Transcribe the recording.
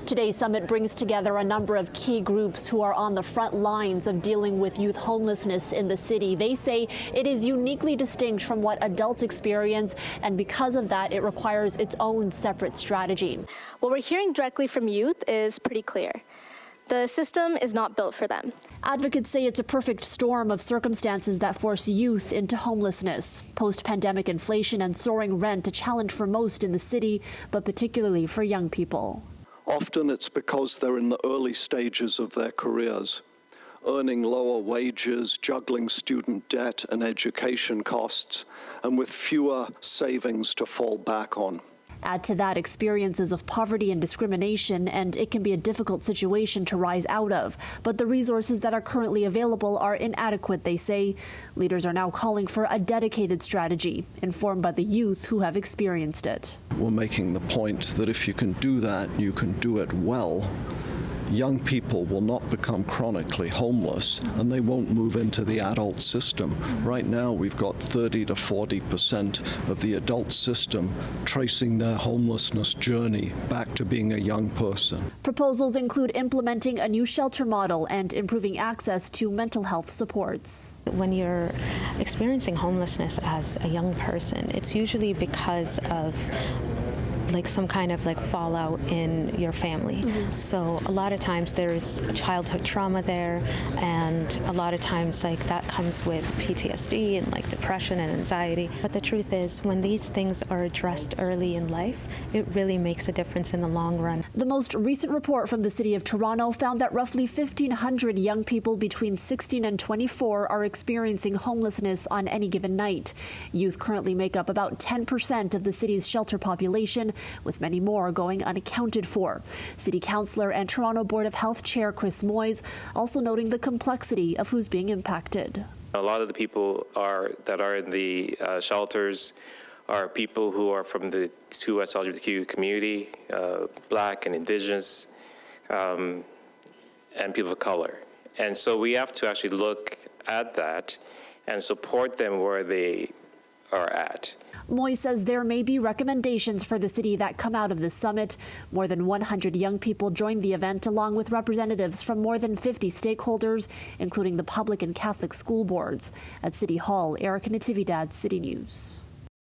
Today's summit brings together a number of key groups who are on the front lines of dealing with youth homelessness in the city. They say it is uniquely distinct from what adults experience, and because of that, it requires its own separate strategy. What we're hearing directly from youth is pretty clear. The system is not built for them. Advocates say it's a perfect storm of circumstances that force youth into homelessness. Post-pandemic inflation and soaring rent, a challenge for most in the city, but particularly for young people. Often it's because they're in the early stages of their careers, earning lower wages, juggling student debt and education costs, and with fewer savings to fall back on. Add to that experiences of poverty and discrimination, and it can be a difficult situation to rise out of. But the resources that are currently available are inadequate, they say. Leaders are now calling for a dedicated strategy, informed by the youth who have experienced it. We're making the point that if you can do that, you can do it well. Young people will not become chronically homeless, and they won't move into the adult system. Right now, we've got 30 to 40% of the adult system tracing their homelessness journey back to being a young person. Proposals include implementing a new shelter model and improving access to mental health supports. When you're experiencing homelessness as a young person, it's usually because of some kind of fallout in your family. So a lot of times there's childhood trauma there, and a lot of times that comes with PTSD and depression and anxiety. But the truth is, when these things are addressed early in life, it really makes a difference in the long run. The most recent report from the City of Toronto found that roughly 1,500 young people between 16 and 24 are experiencing homelessness on any given night. Youth currently make up about 10% of the city's shelter population, with many more going unaccounted for. City Councillor and Toronto Board of Health Chair Chris Moyes also noting the complexity of who's being impacted. A lot of the people that are in the shelters are people who are from the 2S LGBTQ community, Black and Indigenous, and people of color. And so we have to actually look at that and support them where they are at. Moy says there may be recommendations for the city that come out of this summit. More than 100 young people joined the event, along with representatives from more than 50 stakeholders, including the public and Catholic school boards. At City Hall, Erica Natividad, City News.